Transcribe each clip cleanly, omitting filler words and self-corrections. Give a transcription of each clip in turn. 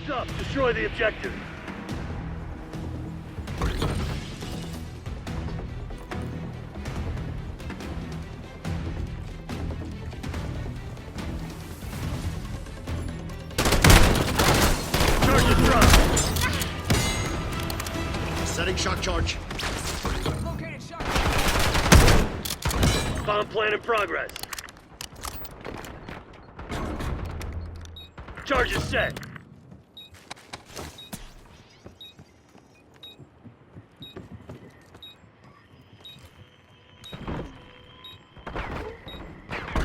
Heads up, destroy the objective. Charge is dropped. Setting shock charge. Located shock. Bomb plan in progress. Charge is set.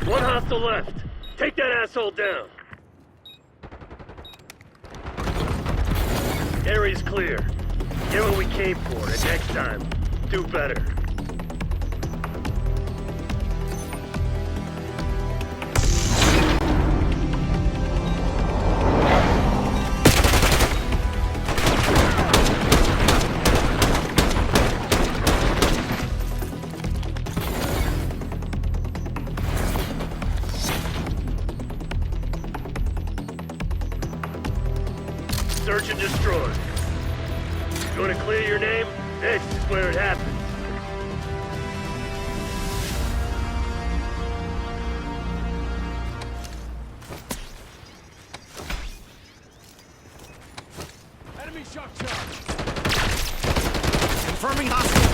One hostile left. Take that asshole down. Area's clear. Get what we came for, and next time, do better. Search and destroy. You want to clear your name? This is where it happens. Enemy shock charge. Confirming hostile.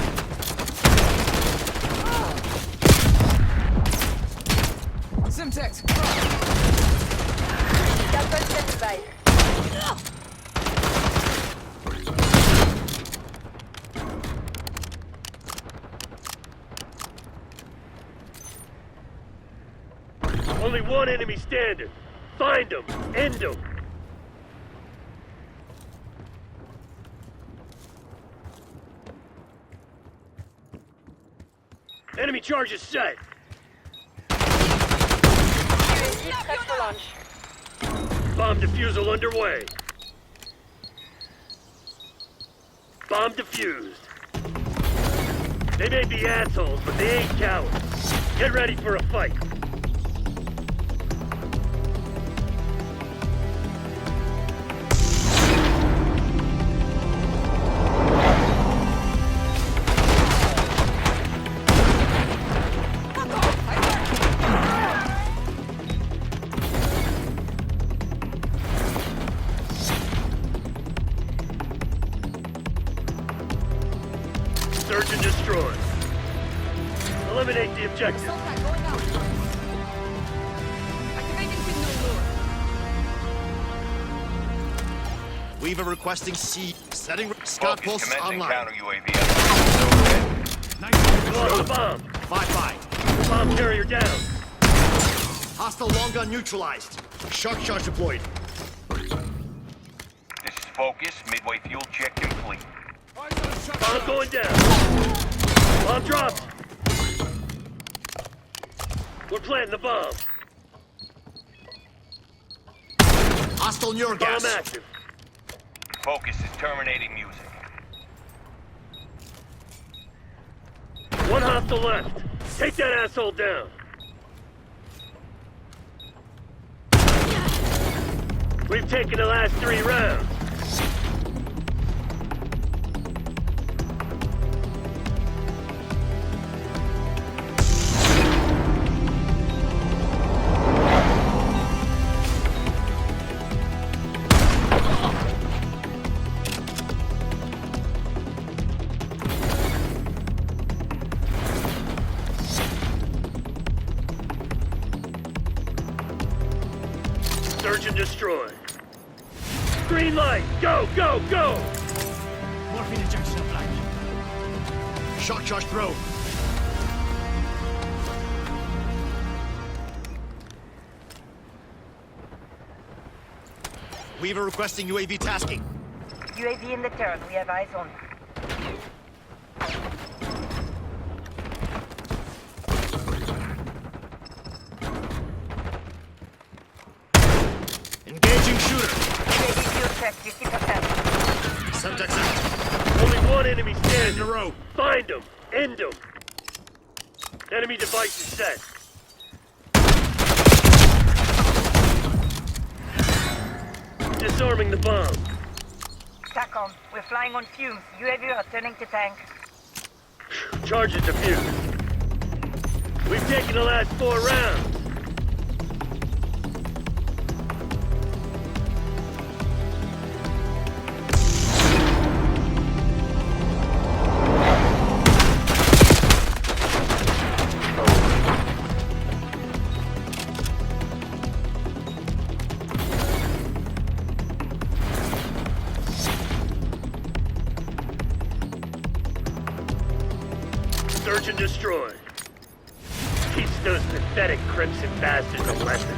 Simtex. Double standing by. Only one enemy standing. Find him. End him. Enemy charge is set. UAV prep for launch. Bomb defusal underway. Bomb defused. They may be assholes, but they ain't cowards. Get ready for a fight. Search and destroy. Eliminate the objective. Going out. Activating signal lure. Weaver requesting C. Setting scout Focus posts commencing online. counter UAV. Lost the bomb. 5-5. Bomb carrier down. Hostile long gun neutralized. Shock charge deployed. This is Focus. Midway fuel check complete. Eyes on shock Bomb charge. going down. Bomb dropped. We're planting the bomb. Hostile Bomb neurogas. active. Focus is terminating music. One hostile left. Take that asshole down. We've taken the last 3 rounds. Search and destroy. Green light! Go, go, go! Morphine injection applied. Shock charge throw. Weaver requesting UAV tasking. UAV in the turret. We have eyes on. Engaging shooter. UAV fuel check 50%. Semtex out. Only one enemy In standing. a row. Find him. End him. Enemy device is set. disarming the bomb. TACOM, we're flying on fumes. UAV returning to tank. Charge is defused. We've taken the last 4 rounds. Search and destroy. Teach those pathetic Crimson bastards a lesson.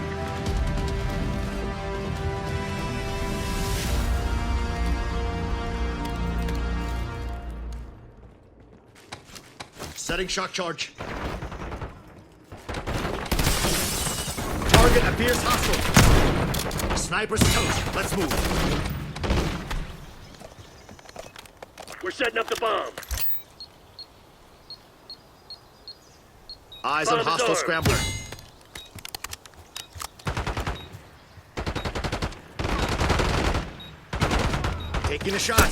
Setting shock charge. Target appears hostile. Sniper's toast. Let's move. We're setting up the bomb. Eyes on Bomb hostile armed. scrambler. Taking a shot.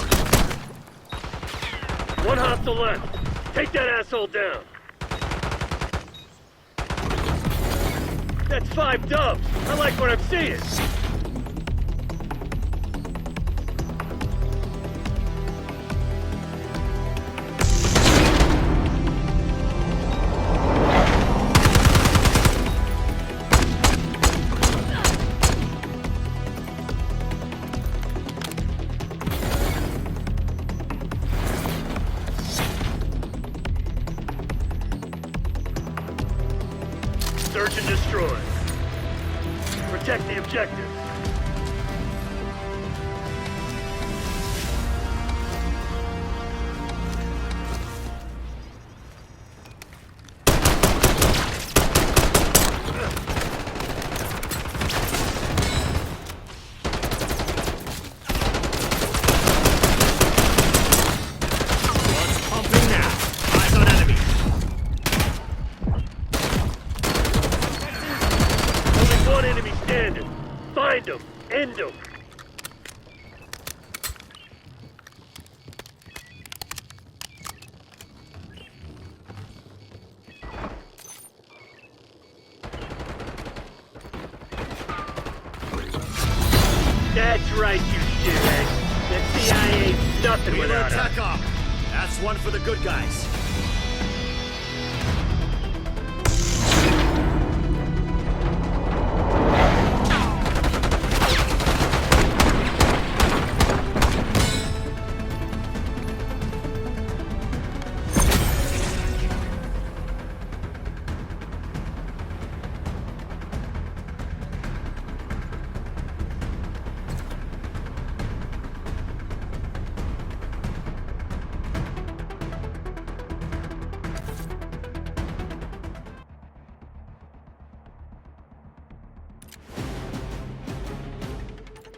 One hostile left. Take that asshole down. That's 5 dubs. I like what I'm seeing. Search and destroy. Protect the objectives. Blood's pumping now. Eyes on enemy. Only one enemy standing. Find him. End him. That's right, you shithead. The CIA's nothing Wheeler without us. attack off. That's one for the good guys.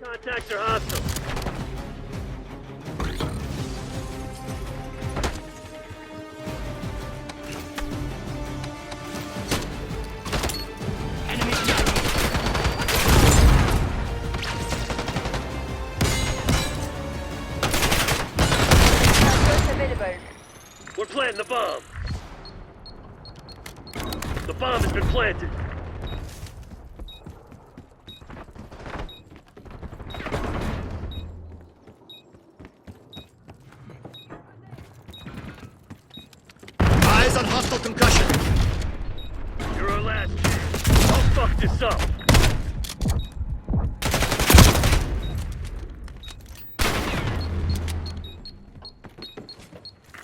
Contacts are hostile. Enemy down. Targets available. We're planting the bomb. The bomb has been planted. Eyes on hostile concussion. You're our last chance. I'll fuck this up.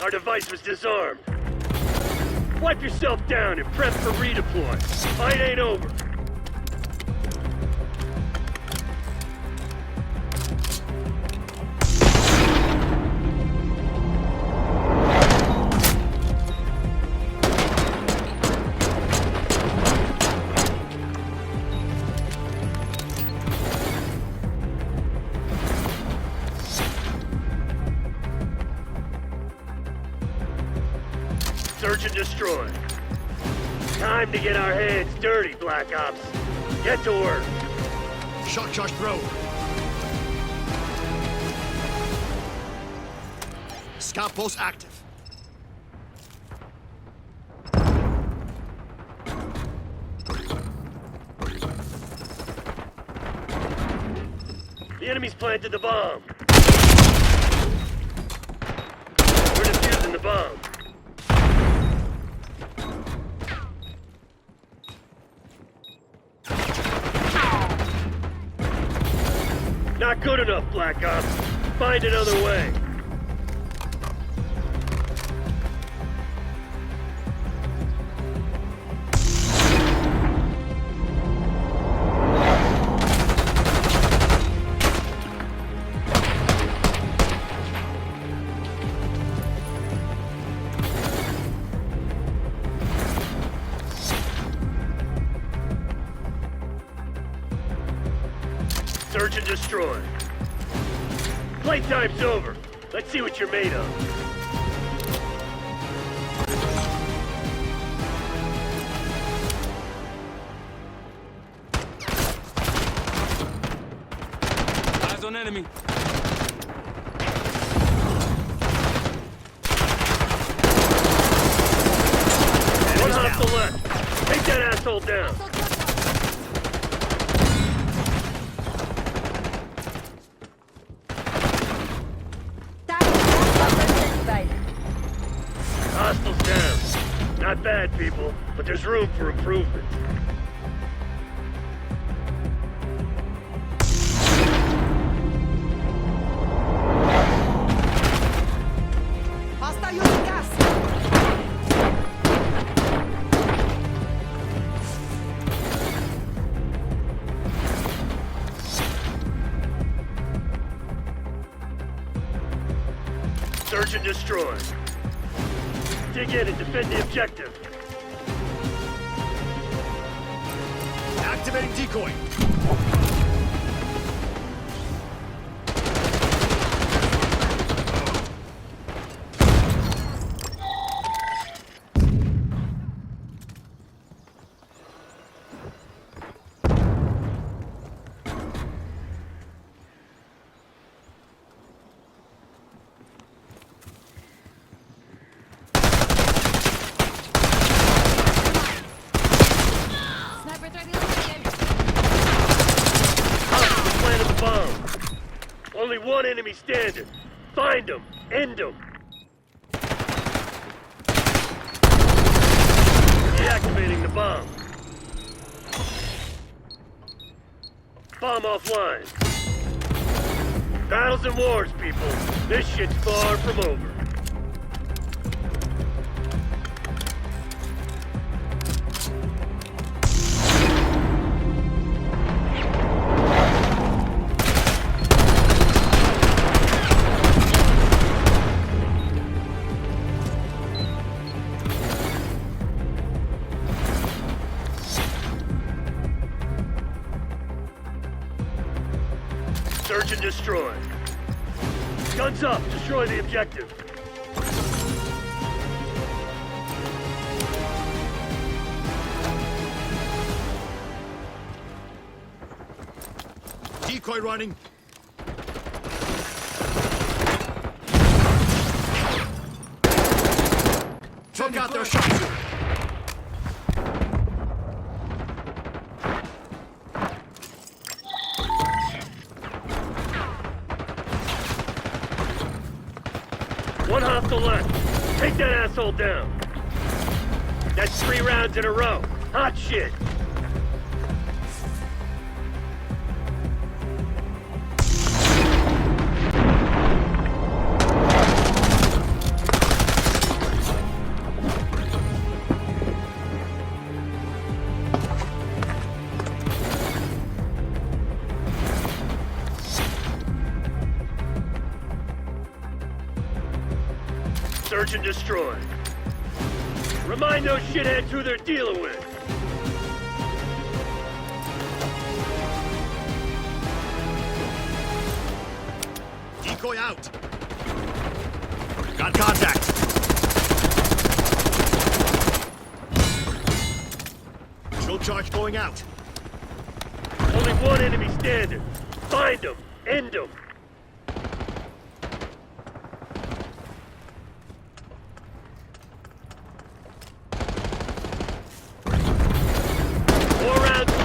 Our device was disarmed. Wipe yourself down and prep for redeploy. Fight ain't over. Search and destroy. Time to get our hands dirty, Black Ops. Get to work. Shock charge throw. Scout post active. The enemy's planted the bomb. We're defusing the bomb. Not good enough, Black Ops. Find another way. Search and destroy. Playtime's over. Let's see what you're made of. Eyes on enemy. One hostile left. Take that asshole down. Hostiles down. Not bad, people, but there's room for improvement. Hostile using gas. Search and destroy. Dig in and defend the objective. Activating decoy. Planted the bomb. Only one enemy standing. Find him. End him. Deactivating the bomb. Bomb offline. Battles and wars, people. This shit's far from over. Search and destroy. Guns up! Destroy the objective. Decoy running. Took out their sharpshooter. One hostile left. Take that asshole down. That's 3 rounds in a row. Hot shit. Search and destroy. Remind those shitheads who they're dealing with. Decoy out. Got contact. Chill charge going out. Only one enemy standing. Find them. End them.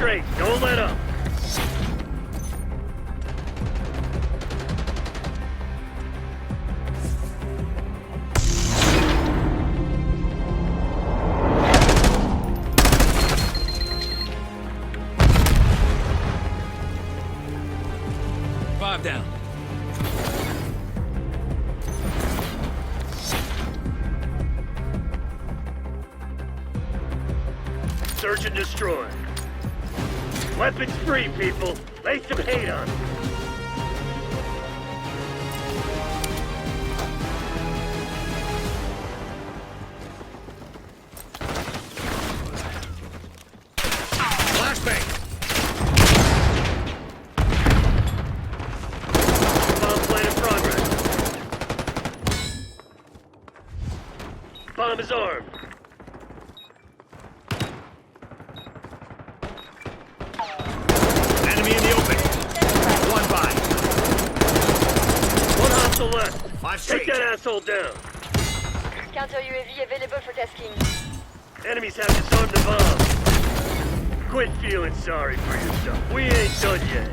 straight. Don't let up. Five down. Search and destroy. Weapons free, people. Lay some hate on 'em. Flashbang! Bomb plan in progress. Bomb is armed. Enemy in the open. One by. One hostile left. Five Take straight. that asshole down. Counter UAV available for tasking. Enemies have disarmed the bomb. Quit feeling sorry for yourself. We ain't done yet.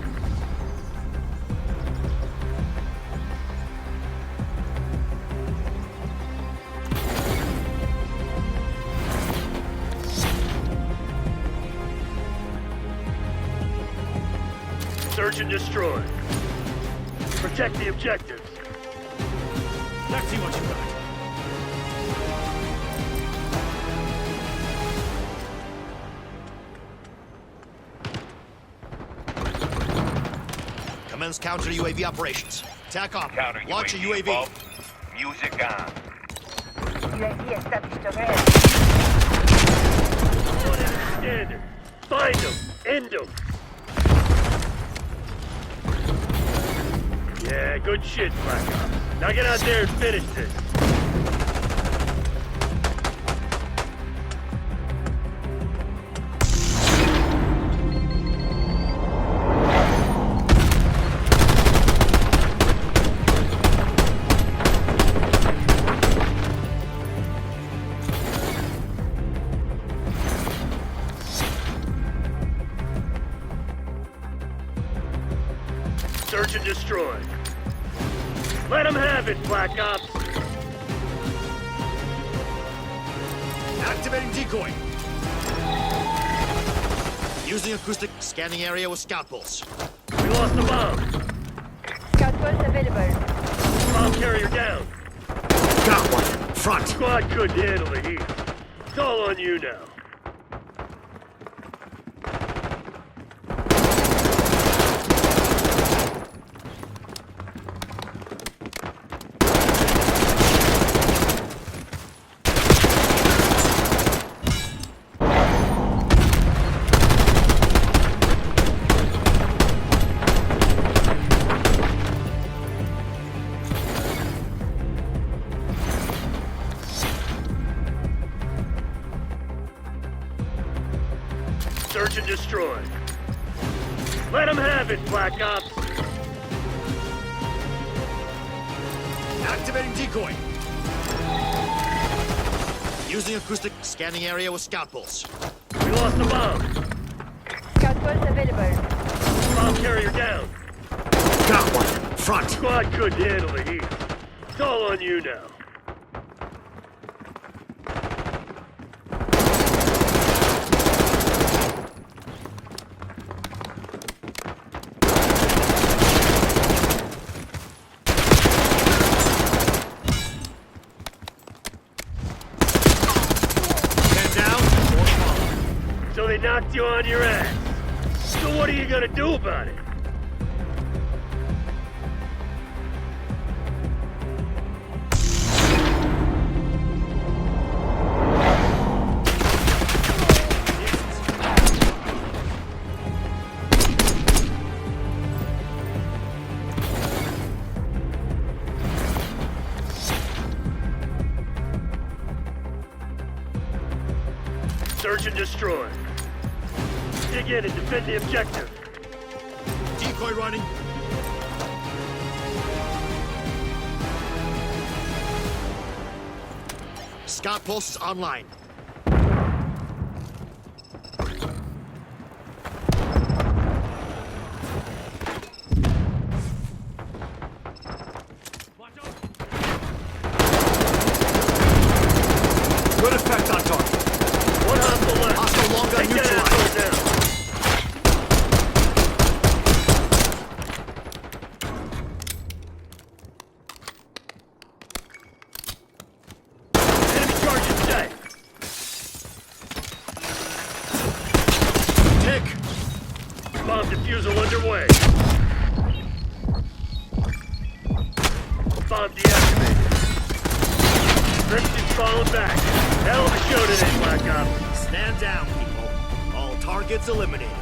Search and destroy. Protect the objectives. Let's see what you got. Commence counter UAV operations. Attack on. Counter Launch a UAV. UAV. above. Music on. UAV established overhead. One enemy standing. Find them. End them. Yeah, good shit, Black Ops. Now get out there and finish this. Search and destroy. Let them have it, Black Ops. Activating decoy. Using acoustic scanning area with scout pulse. We lost the bomb. Scout pulse available. Bomb carrier down. Got one. Front. Squad couldn't handle the heat. It's all on you now. Search and destroy. Let them have it, Black Ops. Activating decoy. Using acoustic scanning area with scout pulse. We lost the bomb. Scout pulse available. Bomb carrier down. Got one. Front. Squad couldn't handle the heat. It's all on you now. So they knocked you on your ass. So what are you gonna do about it? Search and destroy. Dig in and defend the objective. Decoy running. Scout pulse is online. Pick. Bomb defusal underway. Bomb deactivated. Christian's falling back. Hell of a show today, Black Ops. Stand down, people. All targets eliminated.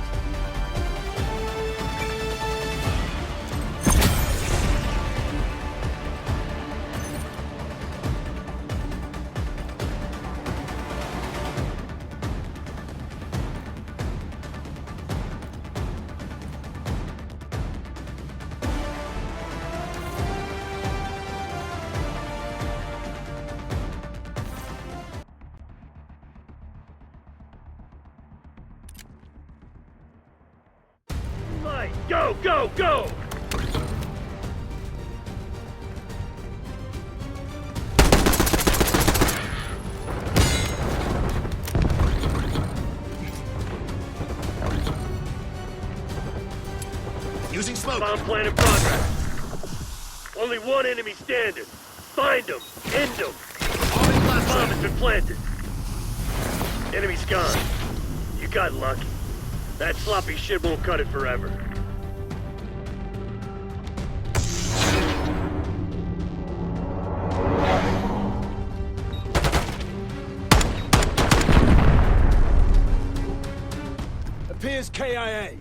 Go, go, go! Using smoke. Bomb plan in progress. Only one enemy standing. Find him. End him. Bomb has been planted. Enemy's gone. You got lucky. That sloppy shit won't cut it forever. Appears KIA.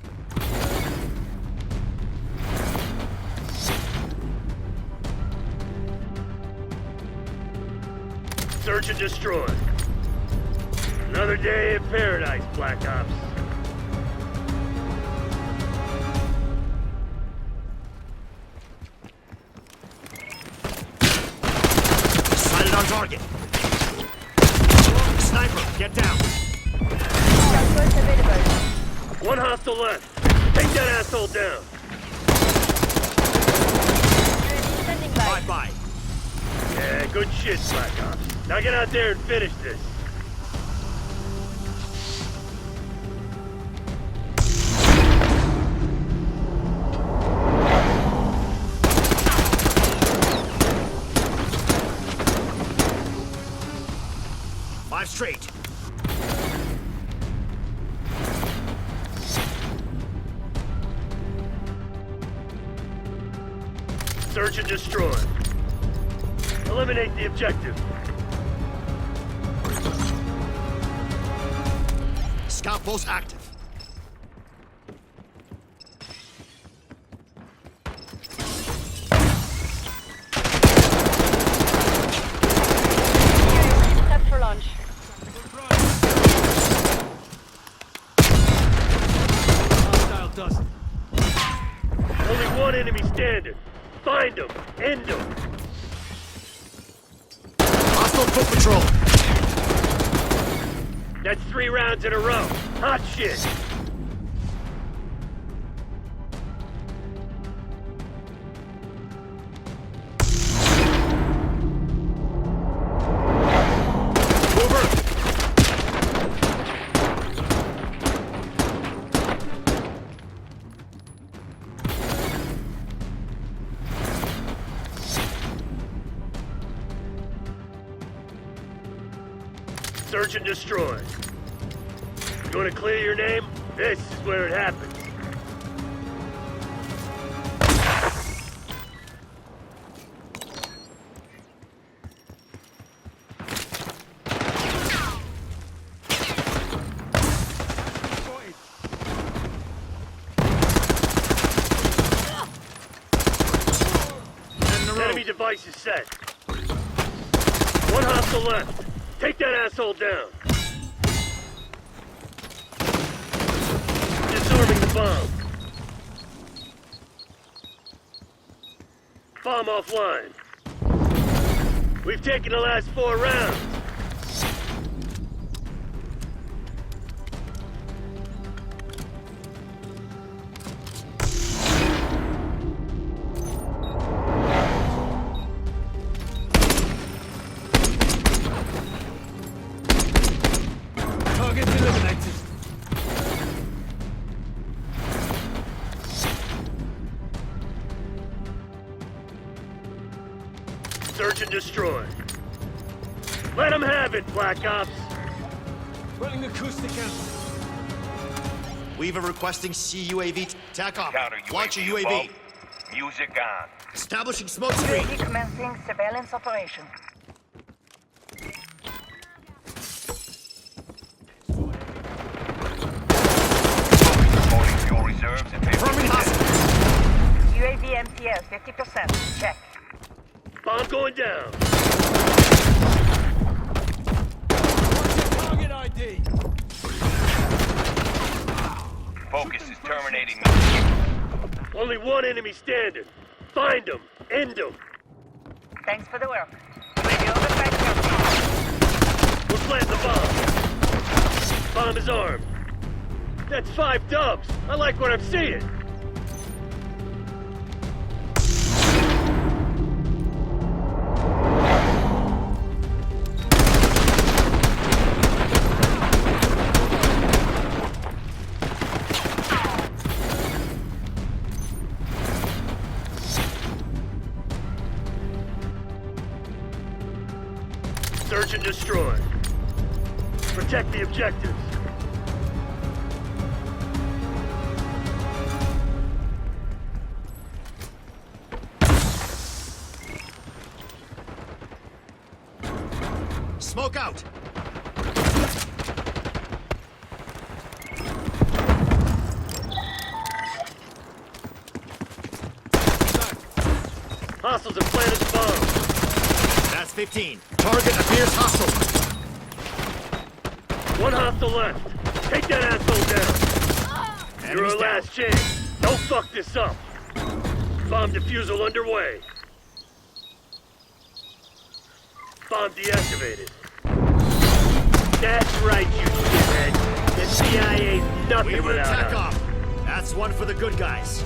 Search and destroy. Another day in paradise, Black Ops. Sighted on target. Sniper, get down. Outpost available. One hostile left. Take that asshole down. UAV standing by. Bye-bye. Yeah, good shit, Black Ops. Now get out there and finish this. Five straight. Search and destroy. Eliminate the objective. Scout post active. UAV prep for launch. Hostile dust. Only one enemy standing. Find him. End him. Hostile foot patrol. That's 3 rounds in a row. Hot shit. Mover. Search and destroy. You want to clear your name? This is where it happens. Enemy device is set. One hostile left. Take that asshole down. Disarming the bomb. Bomb offline. We've taken the last 4 rounds. Target eliminated. Search and destroy. Let them have it, Black Ops. Running acoustic amp. Weaver requesting CUAV. TAC off. Counter Launch a UAV UAV. above. Music on. Establishing smoke screen. UAV commencing surveillance operation. Promoting fuel reserves and Confirming hostile. UAV MTL 50%. Check. Bomb going down. Target ID. Focus is terminating. Only one enemy standing. Find them. End them. Thanks for the work. UAV overflight complete. We're planting the bomb. Bomb is armed. That's 5 dubs. I like what I'm seeing. Search and destroy. Protect the objectives. Smoke out. Hostiles have planted the bomb. That's 15. Target appears hostile. One hostile left. Take that asshole down. You're Enemies our down. last chance. Don't fuck this up. Bomb defusal underway. Bomb deactivated. That's right, you shithead. The CIA's nothing Weaver without attack us. off. That's one for the good guys.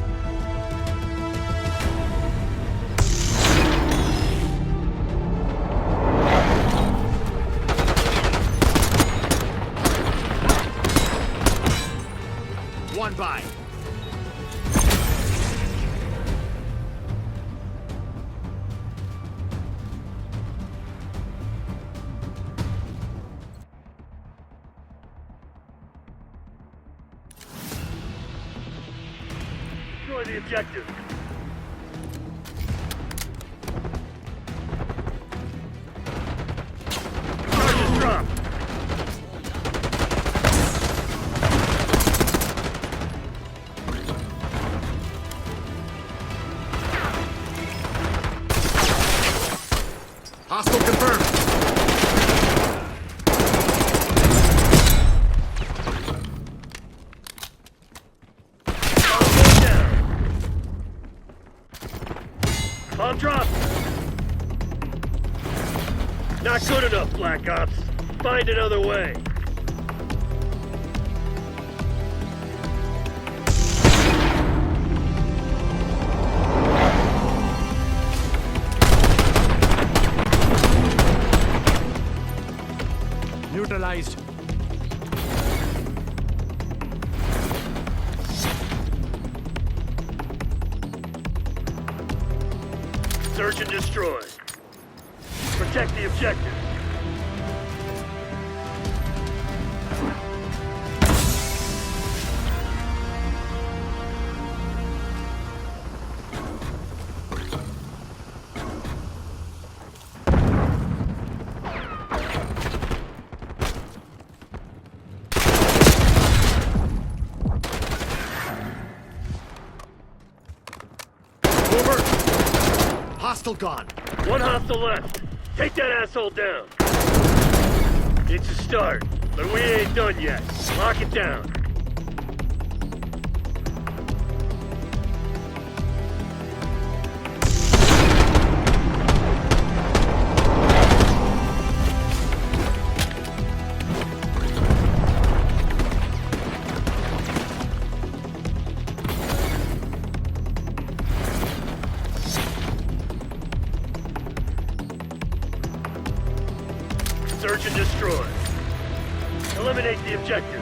One by. Destroy the objective. Charges dropped. Hostile confirmed. Bomb going down. Bomb dropped. Not good enough, Black Ops. Find another way. Neutralized. Search and destroy. Protect the objective. Over. Hostile gone. One hostile left. Take that asshole down. It's a start, but we ain't done yet. Lock it down. Search and destroy. Eliminate the objective.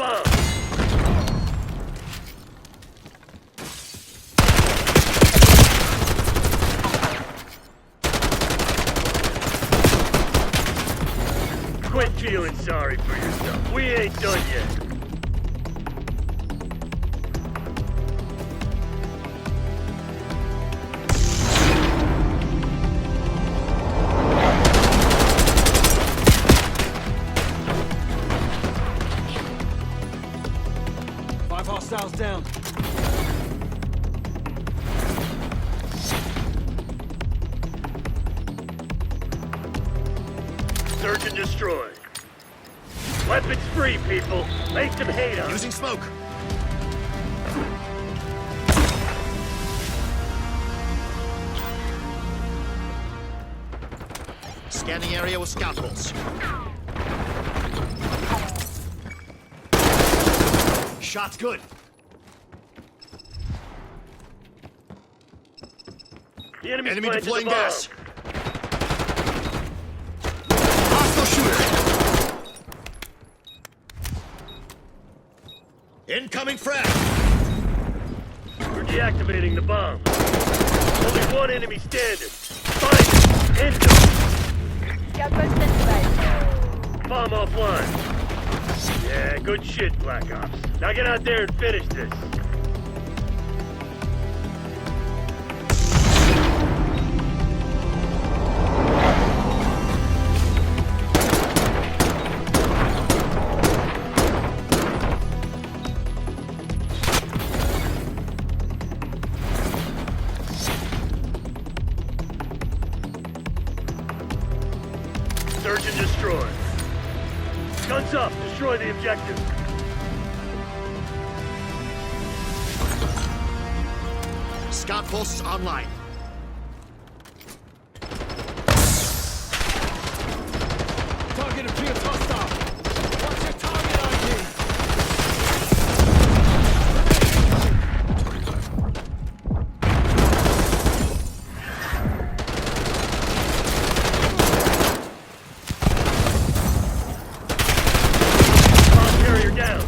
bomb. Quit feeling sorry for yourself. We ain't done yet. Hostiles down. Search and destroy. Weapons free, people. Make some hate on. Using smoke. Scanning area with scout pulse. Shot's good. The enemy's Enemy planted deploying the bomb. gas. Hostile shooter. Incoming frag. We're deactivating the bomb. Only one enemy standing. Find him. End him. Scout post standing by. Bomb offline. Yeah, good shit, Black Ops. Now get out there and finish this. Search and destroy. Guns up! Destroy the objective! Scout pulse is online. Target appears hostile. Watch your target ID. Bomb carrier down!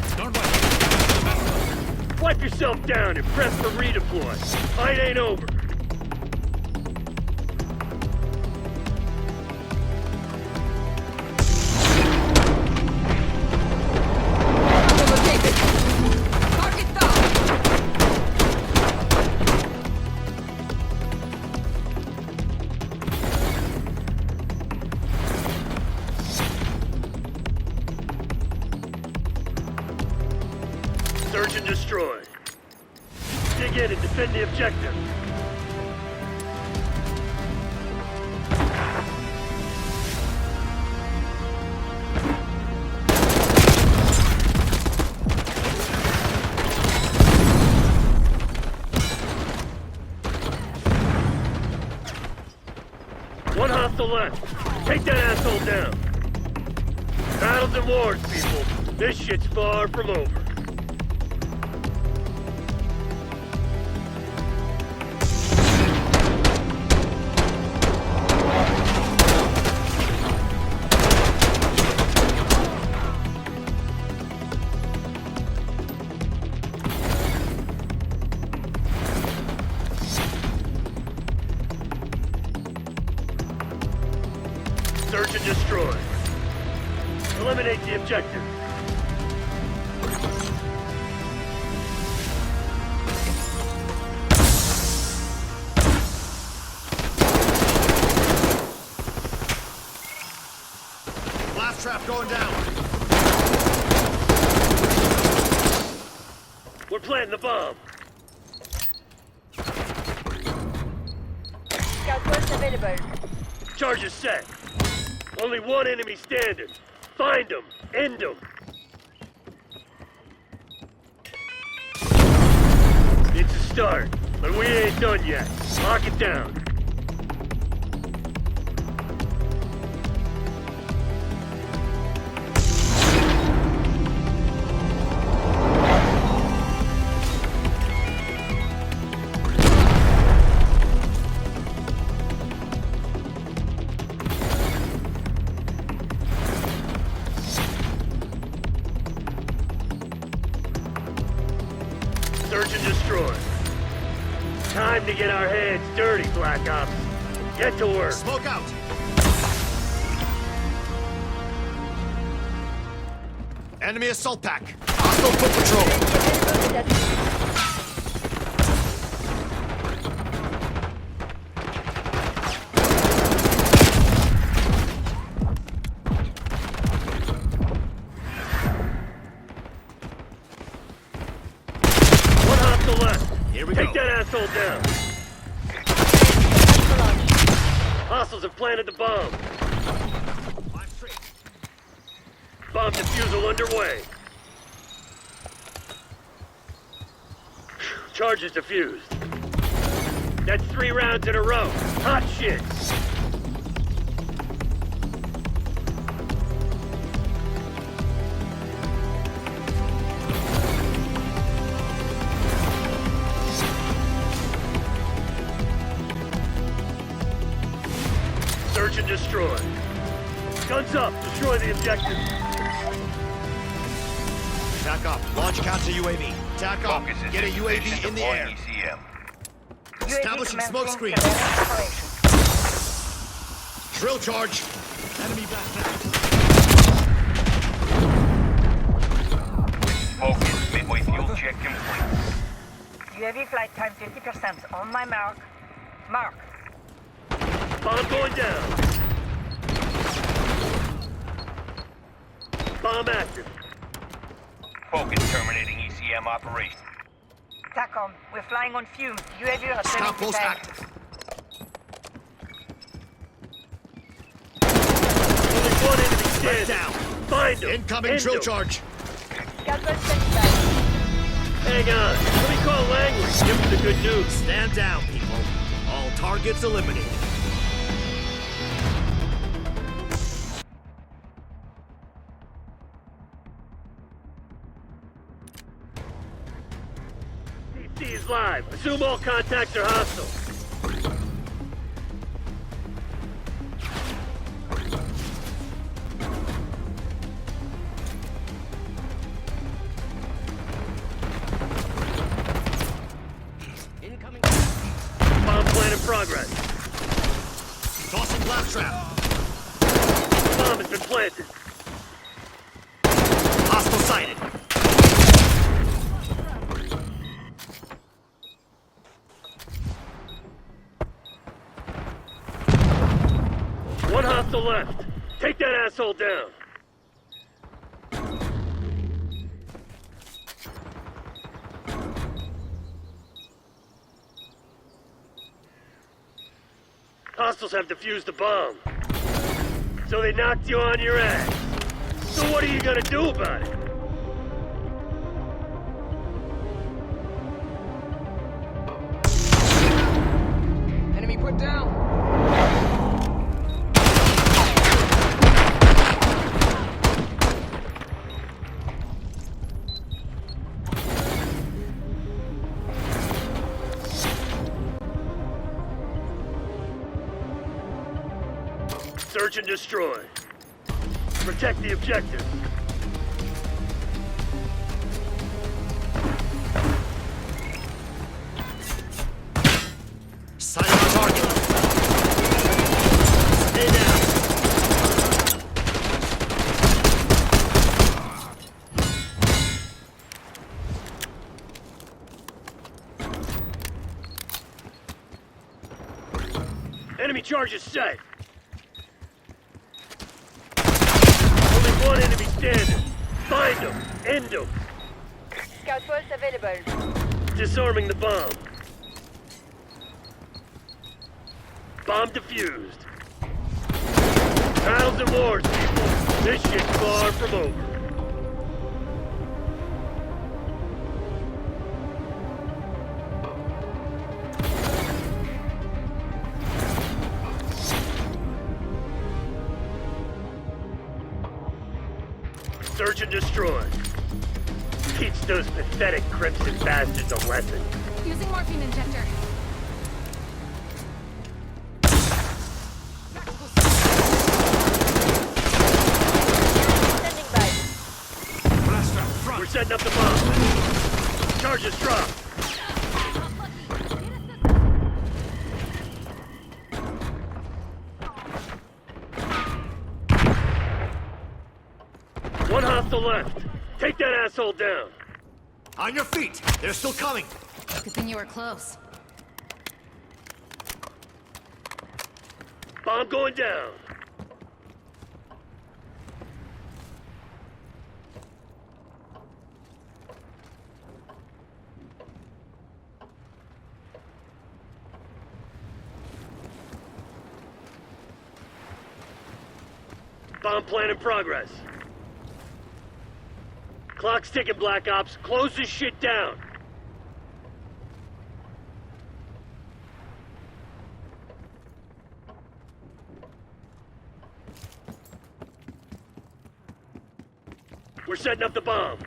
Wipe yourself down and prep for redeploy. Fight ain't over. Search and destroy. Dig in and defend the objective. One hostile left. Take that asshole down. Battles and wars, people. This shit's far from over. Search and destroy. Eliminate the objective. Blast trap going down. We're planting the bomb. Scout post available. Charge is set. Only one enemy standing. Find him. End him. It's a start, but we ain't done yet. Lock it down. Search and destroy. Time to get our hands dirty, Black Ops. Get to work. Smoke out. Enemy assault pack. Hostile foot patrol. Available status. One hostile left. Here we Take go. that asshole down. Hostiles have planted the bomb. Bomb defusal underway. Charges defused. That's 3 rounds in a row. Hot shit. Search and destroy. Guns up. Destroy the objective. Tack up. Launch counter UAV. Tack up. Focus is Get a in UAV position, in the deploying air. ECM. Establishing smoke screen. Operation. Drill charge. Enemy backpack. Focus, midway fuel check complete. UAV flight time 50%. On my mark. Mark. Bomb going down. Bomb active. Focus terminating ECM operation. TACOM, we're flying on fumes. UAV returning Scout to post tank. active. Only one enemy Right standing. down. Find him. Incoming End drill him. charge. Scalpel standing by. Hang on. Let me call Langley. Give him the good news. Stand down, people. All targets eliminated. CC is live. Assume all contacts are hostile. Bomb plan in progress. Tossing blast trap. Bomb has been planted. Hostile sighted. One hostile left. Take that asshole down. Hostiles have defused the bomb. So they knocked you on your ass. So what are you gonna do about it? Enemy put down. Search and destroy. Protect the objective. Sight on target. Stay down. Enemy charges set. Only one enemy standing. Find him. End him. Scout pulse available. Disarming the bomb. Bomb defused. Battles and wars, people. This shit's far from over. Search and destroy. Teach those pathetic crimson bastards a lesson. Using morphine injector. Standing by. Blast trap front. We're setting up the bomb. Charges drop. One hostile left. Take that asshole down. On your feet! They're still coming! Good thing you were close. Bomb going down. Bomb plan in progress. Clock's ticking, Black Ops. Close this shit down. We're setting up the bomb.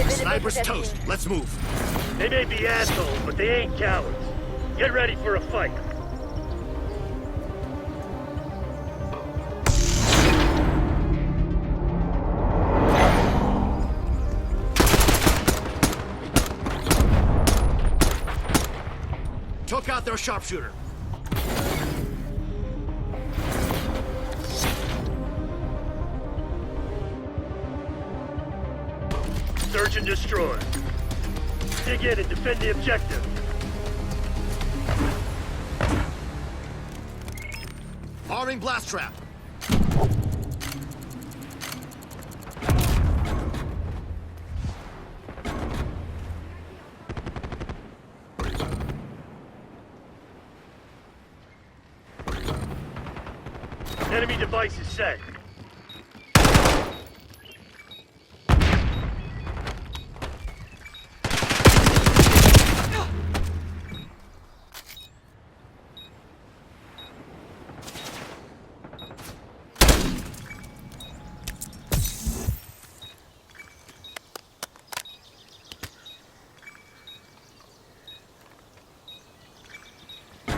Sniper's toast. Let's move. They may be assholes, but they ain't cowards. Get ready for a fight. Took out their sharpshooter. Search and destroy. Dig in and defend the objective. Arming blast trap. Enemy device is set.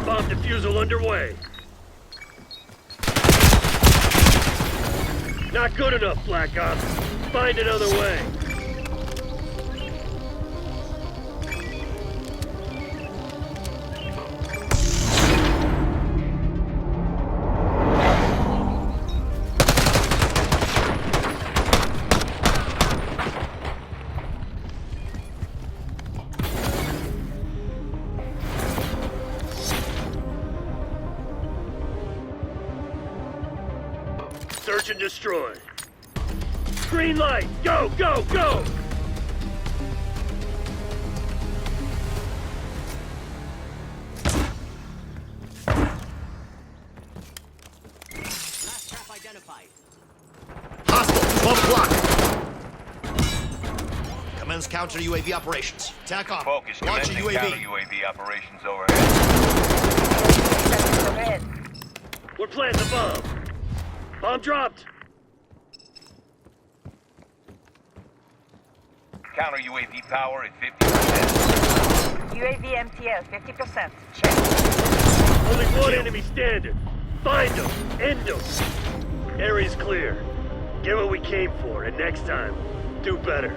Bomb defusal underway. Not good enough, Black Ops. Find another way. Search and destroy. Green light! Go, go, go! Last trap identified. Hostile, 12 o'clock. Commence counter UAV operations. Attack on. Focus, Launch a commencing counter UAV. UAV operations overhead. Overhead. We're planting the bomb. Bomb dropped. Counter UAV power at 50%. UAV MTL, 50%. Check. Only one enemy standing. Find them. End them. Area's clear. Get what we came for, and next time, do better.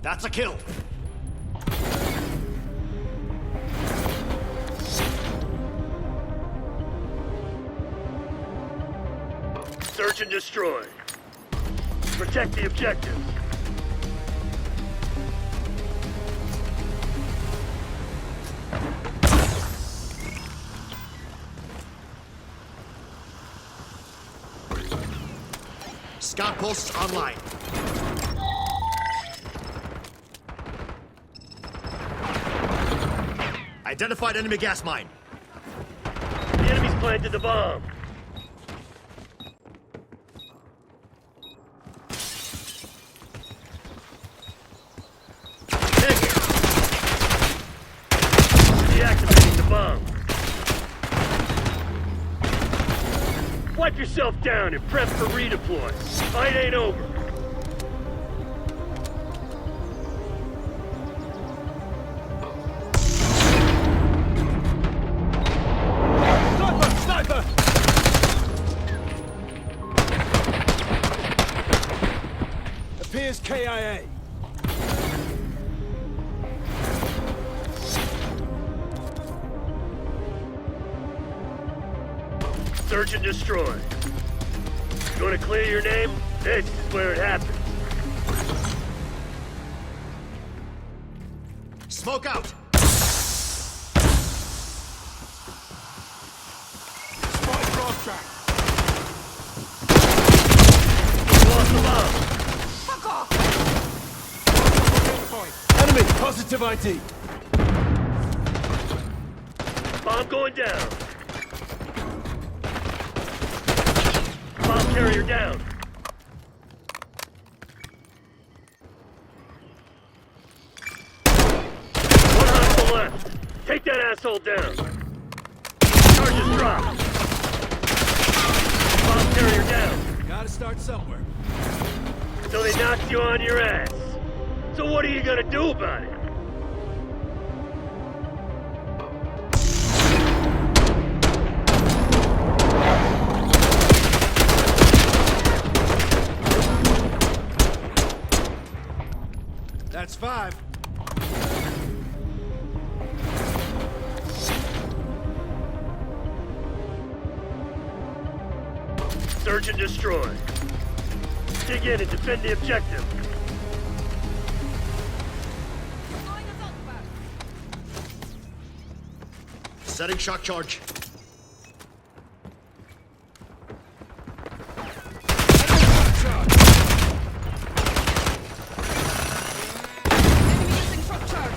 That's a kill. Search and destroy. Protect the objective. Scout posts online. Identified enemy gas mine. The enemy's planted the bomb. Take it. Deactivating the bomb. Wipe yourself down and prep for redeploy. Fight ain't over. Appears KIA. Search and destroy. You want to clear your name? This is where it happens. Smoke out! Spy cross track. Lost the bomb. Fuck off! Point. Enemy, positive ID. Bomb going down. Bomb carrier down. One hostile left. Take that asshole down. Charges dropped. Bomb carrier down. Gotta start somewhere. So they knocked you on your ass. So what are you gonna do about it? That's 5. Search and destroy. Dig in and defend the objective. Setting shock charge. Enemy using truck charge.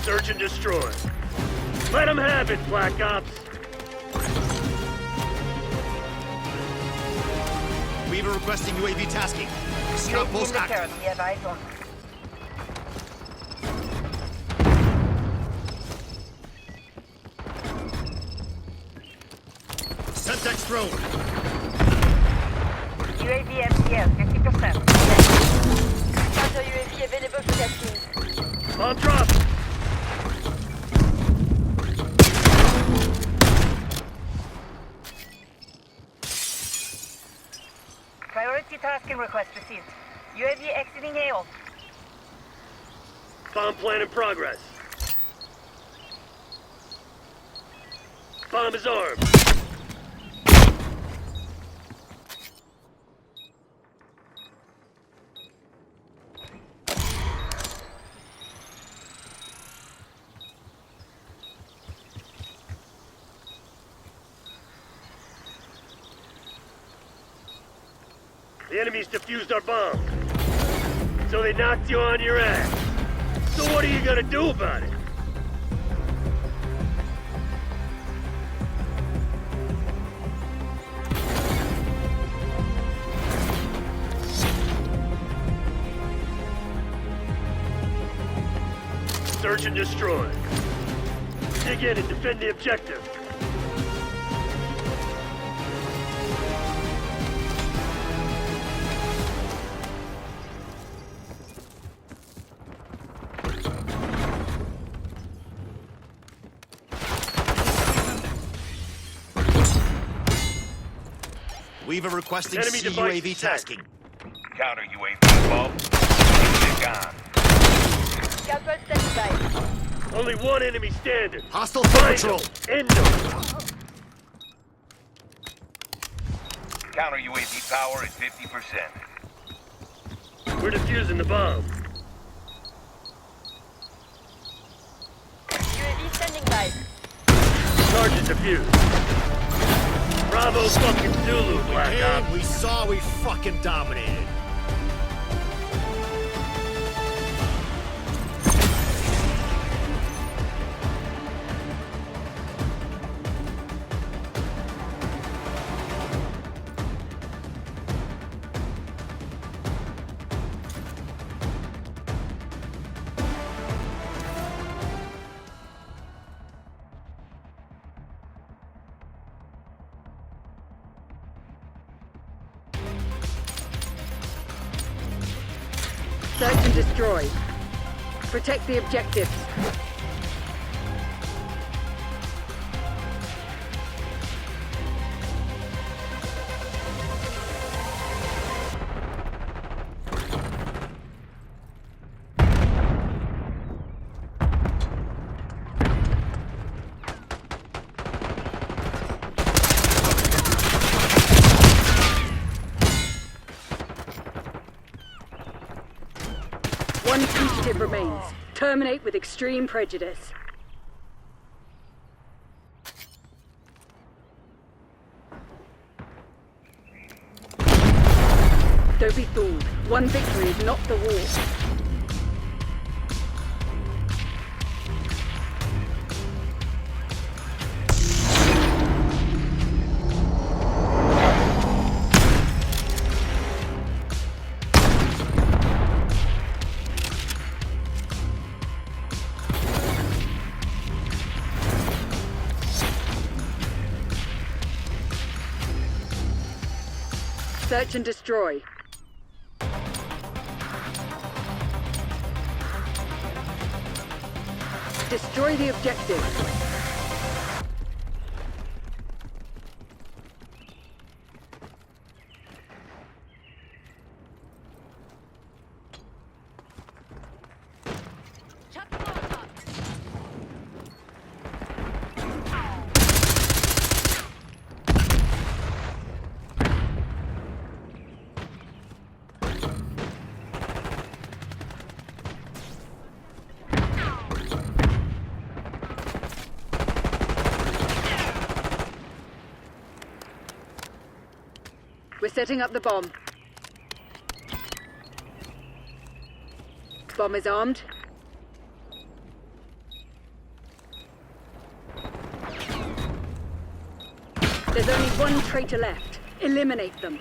Search and destroy. Let them have it, Black Ops. Weaver requesting UAV tasking. Scout UAV in post the active. turret. We have eyes on. Semtex thrown. UAV FCL, 50%. Counter UAV available for tasking. Bomb dropped. Priority tasking request received. UAV exiting AO. Bomb plan in progress. Bomb is armed. The enemies defused our bomb. So they knocked you on your ass. So what are you gonna do about it? Search and destroy. Dig in and defend the objective. Weaver requesting Enemy device CUAV set. tasking. Counter UAV above. They're gone. Scalpel standing by. Only one enemy standing. Hostile foot Find patrol. them. End them. Counter UAV power is 50%. We're defusing the bomb. UAV standing by. Charges defused. Bravo fucking Zulu, Black Ops. And we saw we fucking dominated. Search and destroy. Protect the objectives. objective remains. Terminate with extreme prejudice. Don't be fooled. One victory is not the war. Search and destroy. Destroy the objective. We're setting up the bomb. Bomb is armed. There's only one traitor left. Eliminate them.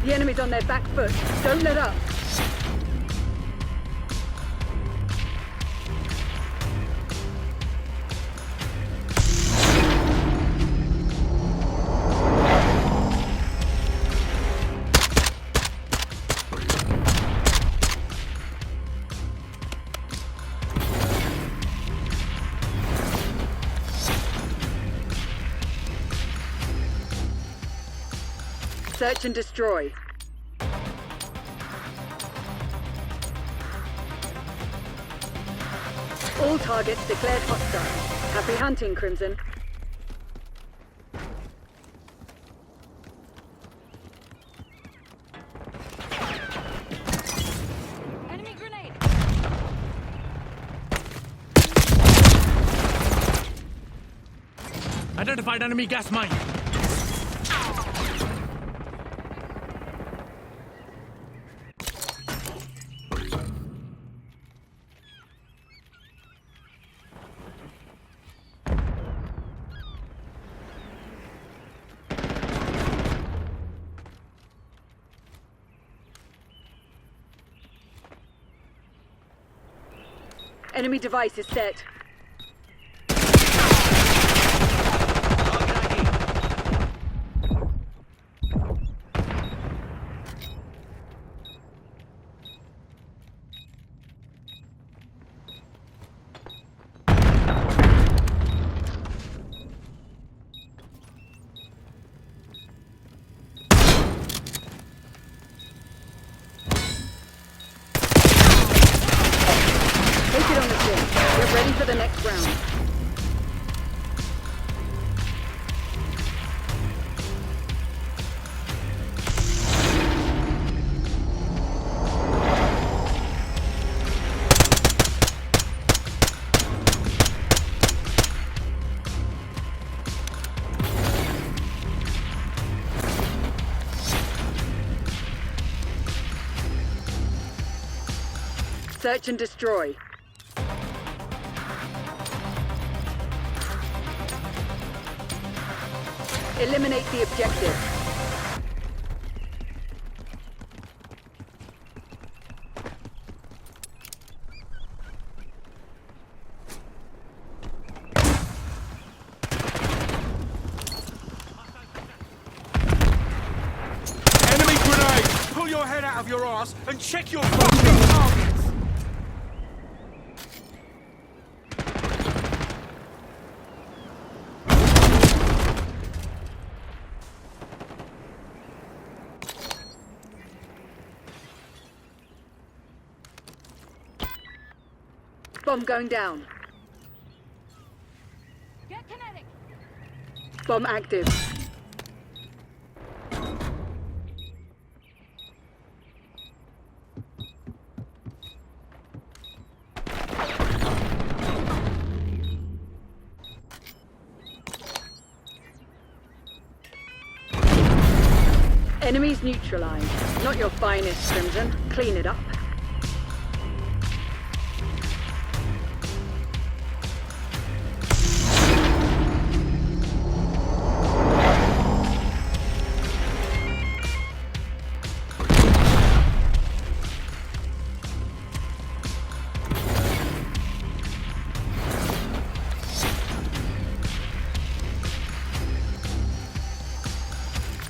The enemy's on their back foot. Don't let up. Search and destroy. All targets declared hostile. Happy hunting, Crimson. Enemy grenade. Identified enemy gas mine. Enemy device is set. Take it on the chin. Get ready for the next round. Search and destroy. Eliminate the objective. Enemy grenade! Pull your head out of your ass and check your fucking target! Bomb going down. Get kinetic. Bomb active. Enemies neutralized. Not your finest, Crimson. Clean it up.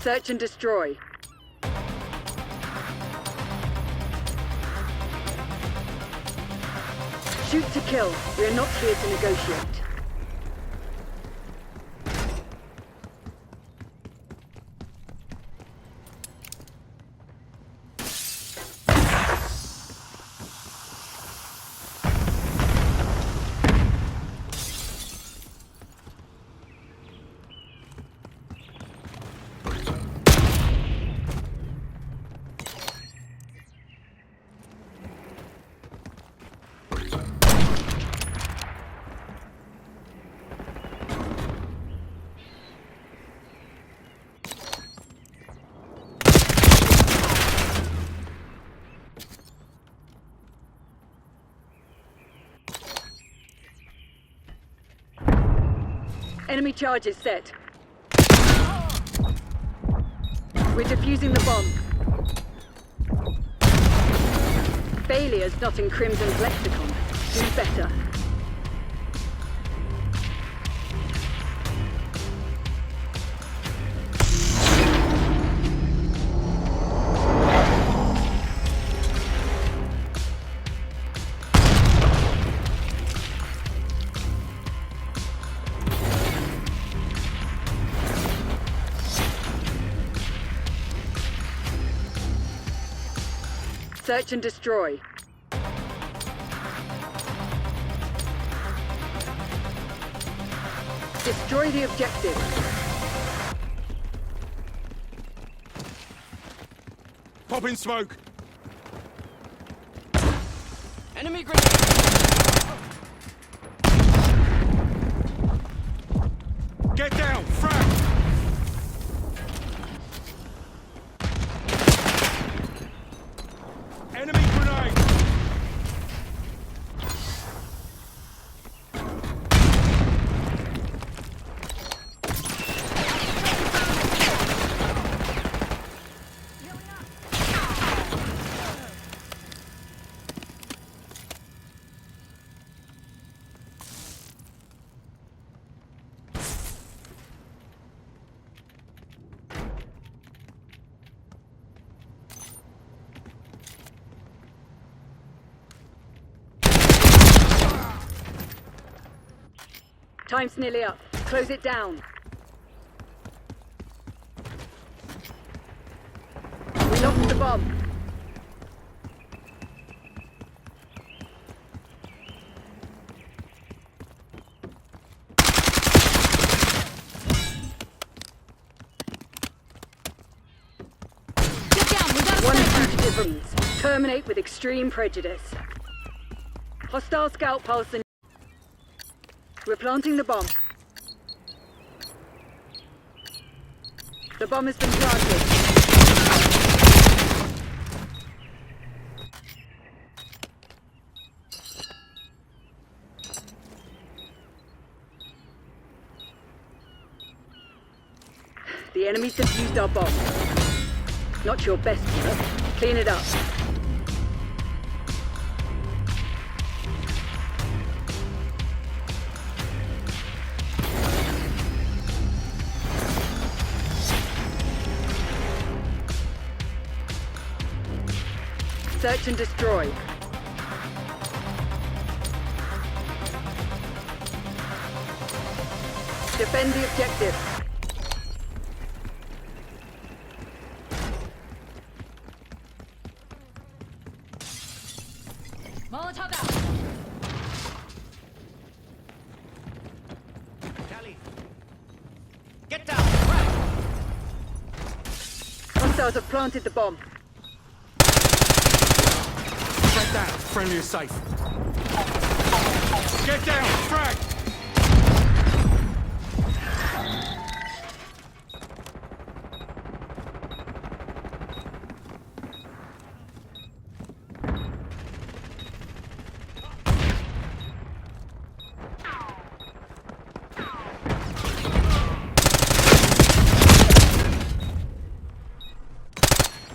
Search and destroy. Shoot to kill. We are not here to negotiate. Enemy charges set. We're defusing the bomb. Failure's not in Crimson's lexicon. Do better. Search and destroy. Destroy the objective. Popping smoke. Enemy grenade. Get down, frag. Enemy grenade! Time's nearly up. Close it down. We lost the bomb. Get down. We got a One sniper. fugitive remains. Terminate with extreme prejudice. Hostile scout pulse and we're planting the bomb. The bomb has been planted. The enemies defused our bomb. Not your best work. Clean it up. Search and destroy. Defend the objective. Molotov out. Hostiles have planted the bomb. Frag down. Friendly is safe. Get down. Frag.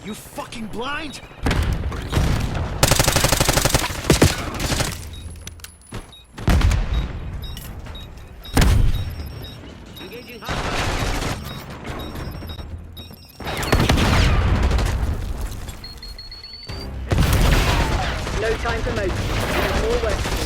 You fucking blind? Engaging No time for motion. There are more work to do.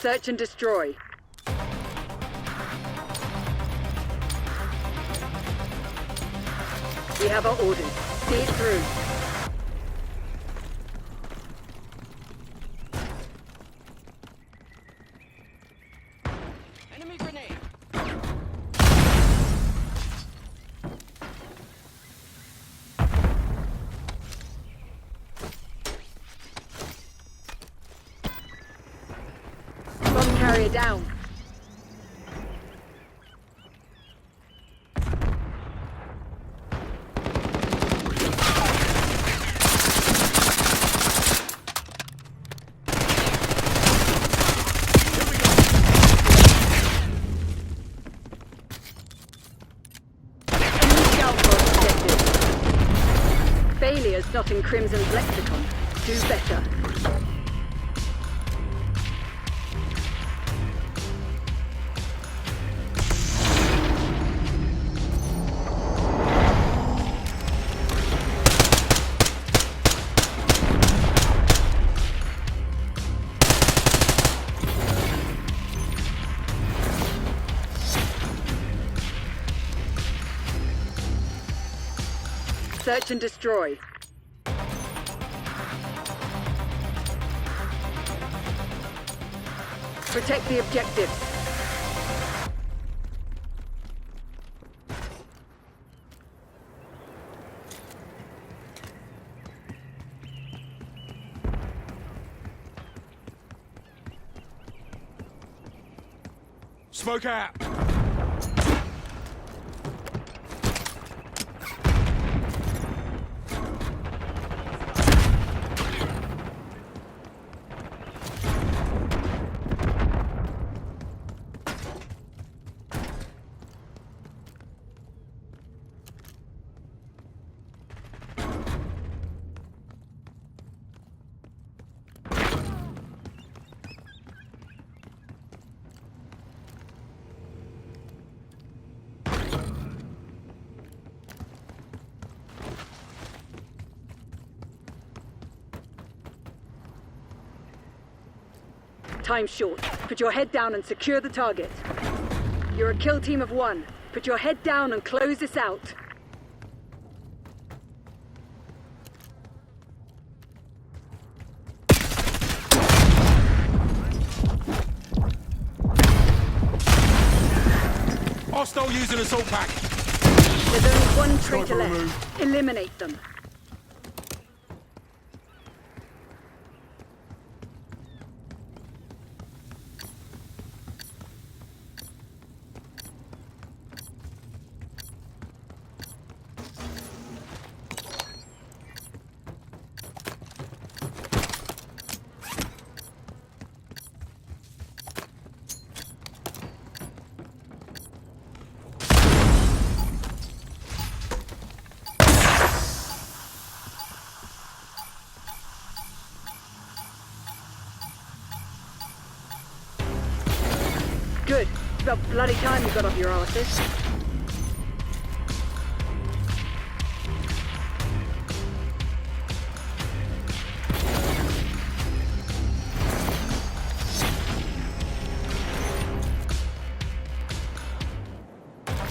Search and destroy. We have our orders. See it through. Enemy grenade. Bomb carrier down. Enemy scout pod detected. Failure's not in Crimson's lexicon. Do better. Search and destroy. Protect the objective. Smoke out. Time's short. Put your head down and secure the target. You're a kill team of one. Put your head down and close this out. Hostile using assault pack. There's only one traitor Sniper left. removed. Eliminate them. Good. It's about bloody time you got off your arses.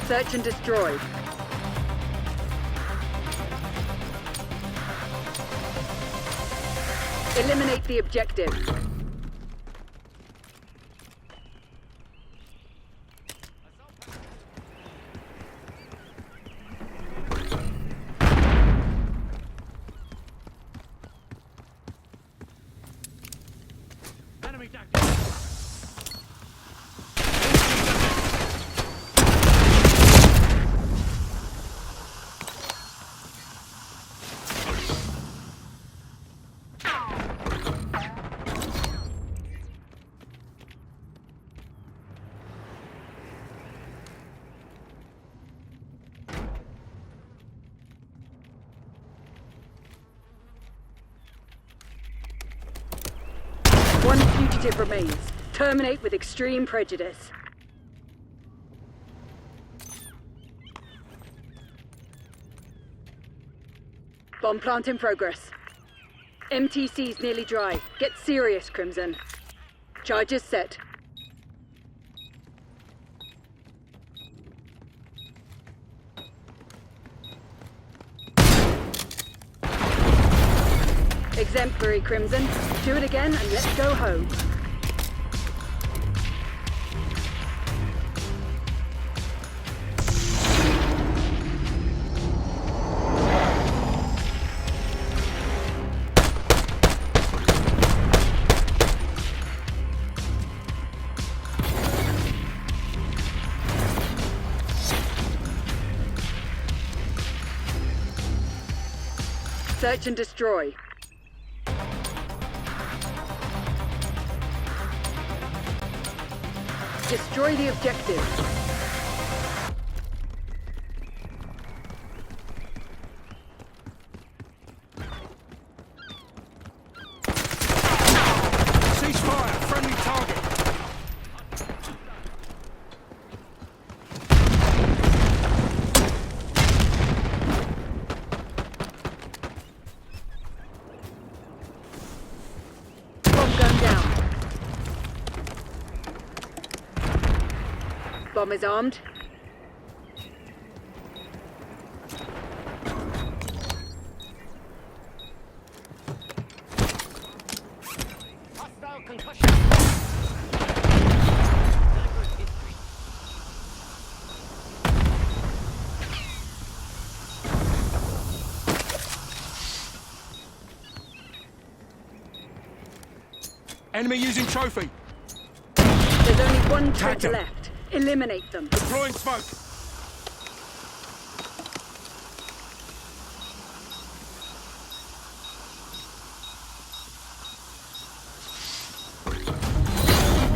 Search and destroy. Eliminate the objective. Enemy down. One fugitive remains. Terminate with extreme prejudice. Bomb plant in progress. MTC's nearly dry. Get serious, Crimson. Charges set. Exemplary, Crimson. Do it again and let's go home. Search and destroy. Destroy the objective. Ceasefire! Friendly target! Bomb gun down. Bomb is armed. Hostile concussion! Enemy using trophy! There's only one threat Counter. left. Eliminate them. Deploying smoke!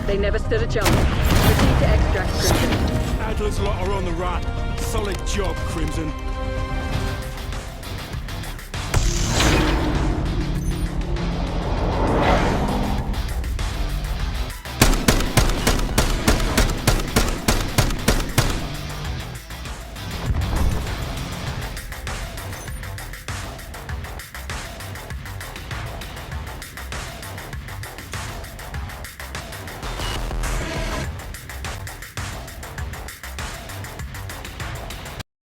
They never stood a chance. Proceed to extract, Crimson. Adler's lot are on the run. Solid job, Crimson.